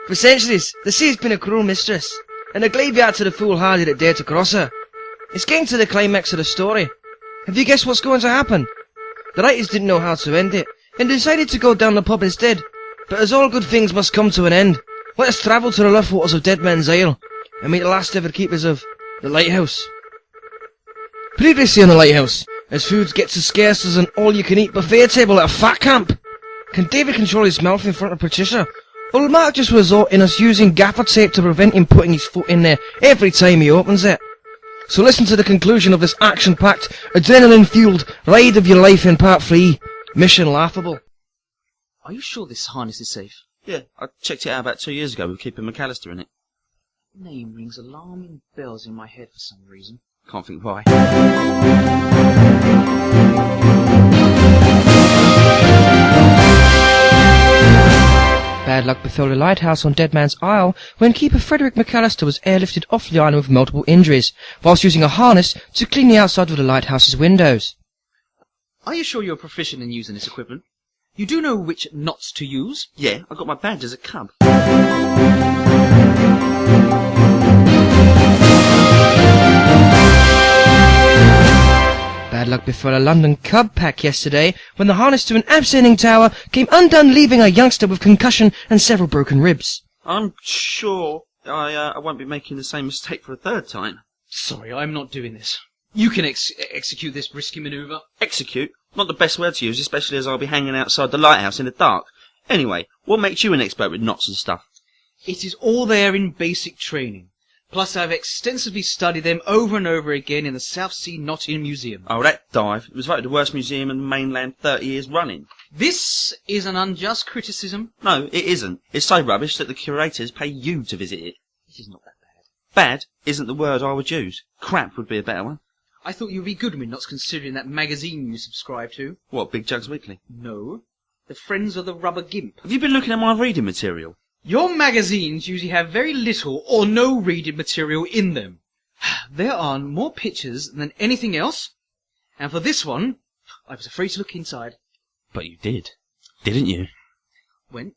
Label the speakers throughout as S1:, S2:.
S1: For centuries, the sea's been a cruel mistress, and a graveyard to the foolhardy that dare to cross her. It's getting to the climax of the story. Have you guessed what's going to happen? The writers didn't know how to end it, and decided to go down the pub instead. But as all good things must come to an end, let us travel to the rough waters of Dead Man's Isle, and meet the last ever keepers of the Lighthouse. Previously on the Lighthouse, as food gets as scarce as an all-you-can-eat buffet table at a fat camp. Can David control his mouth in front of Patricia? Or will Mark just resort in us using gaffer tape to prevent him putting his foot in there every time he opens it? So listen to the conclusion of this action-packed, adrenaline-fueled ride of your life in Part 3, Mission Laughable.
S2: Are you sure this harness is safe?
S3: Yeah, I checked it out about 2 years ago with Keeper McAllister in it.
S2: The name rings alarming bells in my head for some reason.
S3: Can't think why.
S1: Bad luck befell the Lighthouse on Dead Man's Isle when Keeper Frederick McAllister was airlifted off the island with multiple injuries, whilst using a harness to clean the outside of the lighthouse's windows.
S2: Are you sure you're proficient in using this equipment? You do know which knots to use?
S3: Yeah, I got my badge as a cub.
S1: Bad luck befell a London cub pack yesterday when the harness to an abseiling tower came undone, leaving a youngster with concussion and several broken ribs.
S3: I'm sure I won't be making the same mistake for a third time.
S2: Sorry, I'm not doing this. You can execute this risky manoeuvre.
S3: Execute? Not the best word to use, especially as I'll be hanging outside the lighthouse in the dark. Anyway, what makes you an expert with knots and stuff?
S2: It is all there in basic training. Plus, I've extensively studied them over and over again in the South Sea Knotting Museum.
S3: Oh, that dive. It was voted the worst museum in the mainland 30 years running.
S2: This is an unjust criticism.
S3: No, it isn't. It's so rubbish that the curators pay you to visit it.
S2: It is not that bad.
S3: Bad isn't the word I would use. Crap would be a better one.
S2: I thought you'd be good with knots considering that magazine you subscribe to.
S3: What, Big Jugs Weekly?
S2: No. The Friends of the Rubber Gimp.
S3: Have you been looking at my reading material?
S2: Your magazines usually have very little or no reading material in them. There are more pictures than anything else, and for this one, I was afraid to look inside.
S3: But you did, didn't you?
S2: When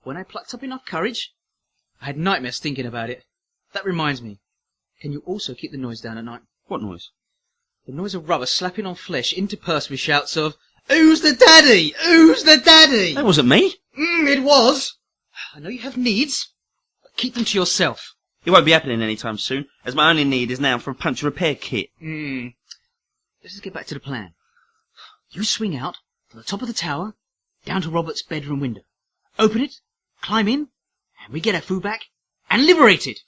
S2: I plucked up enough courage, I had nightmares thinking about it. That reminds me, can you also keep the noise down at night?
S3: What noise?
S2: The noise of rubber slapping on flesh, interspersed with shouts of, "Who's the daddy? Who's the daddy?"
S3: That wasn't me.
S2: It was. I know you have needs, but keep them to yourself.
S3: It won't be happening anytime soon, as my only need is now for a punch repair kit.
S2: Let's just get back to the plan. You swing out from the top of the tower, down to Robert's bedroom window. Open it, climb in, and we get our food back, and liberate it.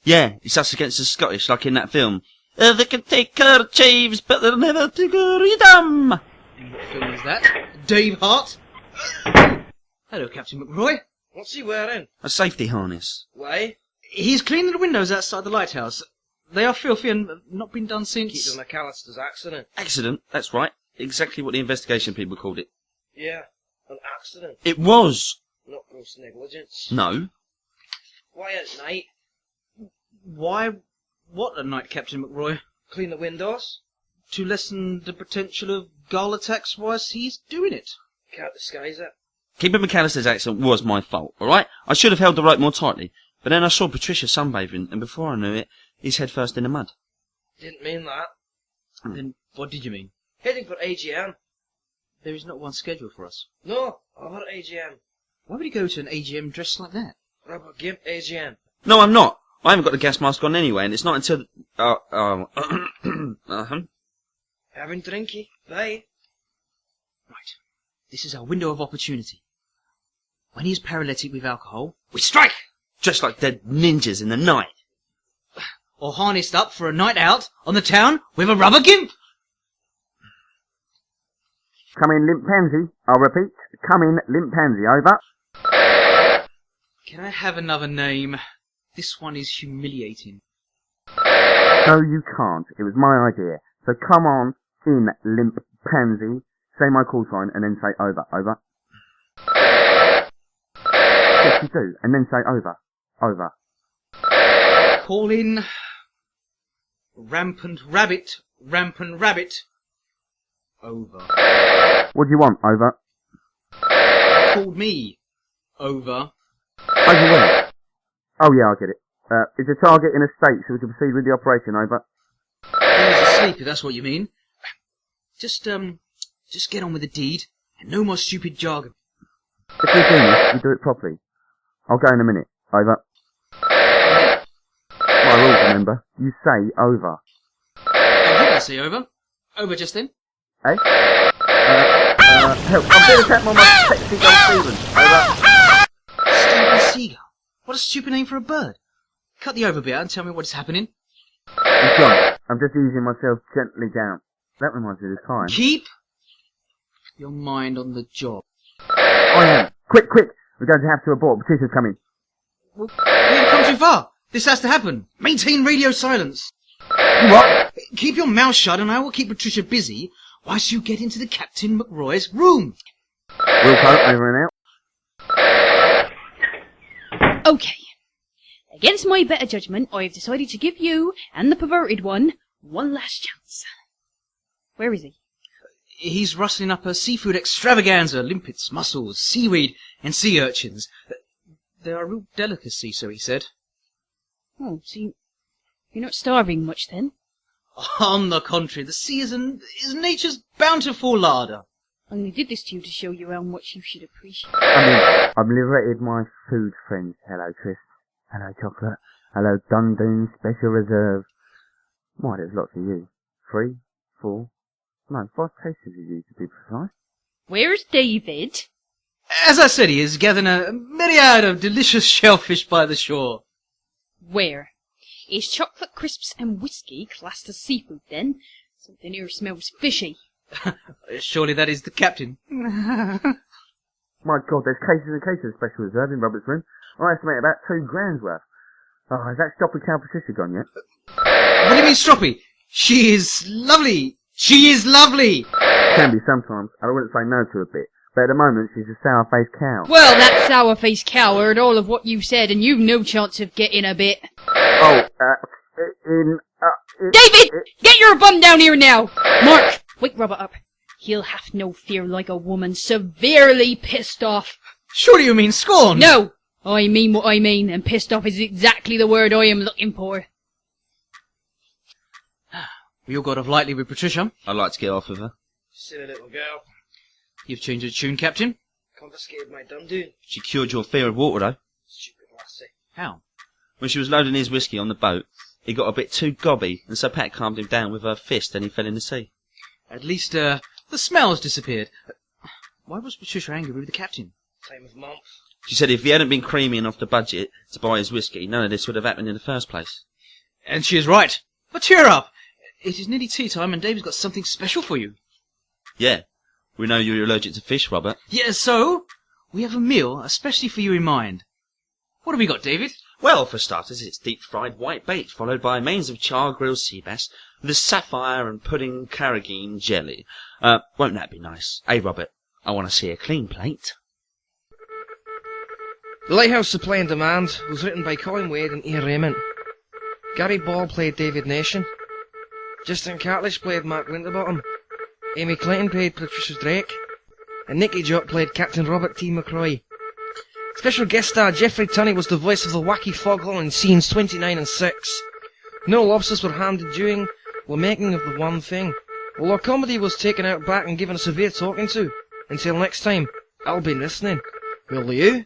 S3: Yeah, it's us against the Scottish, like in that film. They can take our chiefs, but they'll never take our freedom.
S2: And what film is that? Dave Hart? Hello, Captain McRoy.
S1: What's he wearing?
S3: A safety harness.
S1: Why?
S2: He's cleaning the windows outside the lighthouse. They are filthy and have not been done since...
S1: Keeper McAllister's accident.
S3: Accident, that's right. Exactly what the investigation people called it.
S1: Yeah, an accident.
S3: It was.
S1: Not gross negligence.
S3: No.
S1: Why at night?
S2: Why? What at night, Captain McRoy?
S1: Clean the windows?
S2: To lessen the potential of gull attacks whilst he's doing it.
S1: Can't disguise it.
S3: Keeper McAllister's accident was my fault, alright? I should have held the rope more tightly. But then I saw Patricia sunbathing, and before I knew it, he's head first in the mud.
S1: Didn't mean that.
S2: Then what did you mean?
S1: Heading for AGM.
S2: There is not one scheduled for us.
S1: No, I've had AGM.
S2: Why would he go to an AGM dressed like that?
S1: Rubber Gimp AGM.
S3: No, I'm not. I haven't got the gas mask on anyway, and it's not until...
S1: Having drinky. Bye.
S2: Right. This is our window of opportunity. When he is paralytic with alcohol, we strike!
S3: Just like dead ninjas in the night.
S2: Or harnessed up for a night out on the town with a rubber gimp!
S4: Come in, limp pansy. I'll repeat. Come in, limp pansy. Over.
S2: Can I have another name? This one is humiliating.
S4: No, you can't. It was my idea. So come on in, limp pansy. Say my call sign and then say over. Over. Yes, you do. And then say over. Over.
S2: Call in... Rampant rabbit. Rampant rabbit. Over.
S4: What do you want? Over.
S2: Called me. Over.
S4: Over where? Oh yeah, I get it. Is the target in a state so we can proceed with the operation, over?
S2: He's asleep, if that's what you mean. Just get on with the deed, and no more stupid jargon.
S4: If we're doing this, we do it properly. I'll go in a minute, over. My rules, remember. You say over.
S2: I didn't say over. Over just then.
S4: Eh? Help. I'm being attacked by my sexy dog Steven. Over.
S2: Steven Seagull. What a stupid name for a bird. Cut the over bit out and tell me what is happening.
S4: And John, I'm just easing myself gently down. That reminds me of the time.
S2: Keep your mind on the job.
S4: I am. Quick. We're going to have to abort. Patricia's coming.
S2: Well, you've come too far. This has to happen. Maintain radio silence.
S4: What?
S2: Keep your mouth shut and I will keep Patricia busy whilst you get into the Captain McRoy's room.
S4: Wilco, over and out.
S5: Okay. Against my better judgment, I have decided to give you and the perverted one last chance. Where is he?
S2: He's rustling up a seafood extravaganza, limpets, mussels, seaweed, and sea urchins. They are a real delicacy, so he said.
S5: Oh, so you're not starving much then?
S2: On the contrary, the sea is nature's bountiful larder.
S5: I only did this to you to show you how much you should appreciate.
S4: I've liberated my food friends. Hello, Chris. Hello, Chocolate. Hello, Dundee Special Reserve. Why, there's lots of you. 3, 4, no, 5 cases of you to be precise.
S5: Where's David?
S2: As I said, he is gathering a myriad of delicious shellfish by the shore.
S5: Where? Is chocolate crisps and whiskey classed as seafood then? Something here smells fishy.
S2: Surely that is the captain.
S4: My God, there's cases and cases of Special Reserve in Robert's room. I estimate about 2 grand's worth. Oh, has that Stroppy cow Patricia gone yet?
S2: What do you mean, Stroppy? She is lovely. She is lovely.
S4: Can be sometimes. I wouldn't say no to a bit. But at the moment, she's a sour-faced cow.
S5: Well, that sour-faced cow heard all of what you said, and you've no chance of getting a bit.
S4: Oh,
S5: David! Get your bum down here now! Mark, wake Robert up. He'll have no fear like a woman severely pissed off.
S2: Surely you mean scorn?
S5: No! I mean what I mean, and pissed off is exactly the word I am looking for.
S2: We all got off lightly with Patricia.
S3: I'd like to get off of her.
S1: Silly little girl.
S2: You've changed the tune, Captain.
S1: Confiscated my dum-doo.
S3: She cured your fear of water, though.
S1: Stupid lassie.
S2: How?
S3: When she was loading his whiskey on the boat, he got a bit too gobby, and so Pat calmed him down with her fist and he fell in the sea.
S2: At least, the smells disappeared. Why was Patricia angry with the captain?
S1: Time of month.
S3: She said if he hadn't been creaming off the budget to buy his whiskey, none of this would have happened in the first place.
S2: And she is right. But cheer up. It is nearly tea time and David's got something special for you.
S3: Yeah. We know you're allergic to fish, Robert.
S2: Yeah, so we have a meal especially for you in mind. What have we got, David?
S3: Well, for starters, it's deep-fried white bait, followed by mains of char-grilled sea bass with a sapphire and pudding carrageen jelly. Won't that be nice? Hey, Robert, I want to see a clean plate.
S1: The Lighthouse Supply and Demand was written by Colin Wade and Ian Raymond. Gary Ball played David Nation. Justin Cartledge played Mark Winterbottom. Amy Clinton played Patricia Drake. And Nicky Jott played Captain Robert T. McRoy. Special guest star Jeffrey Tunney was the voice of the wacky foghorn in scenes 29 and 6. No lobsters were handed during the making of The One Thing. While our comedy was taken out back and given a severe talking to. Until next time, I'll be listening. Will you?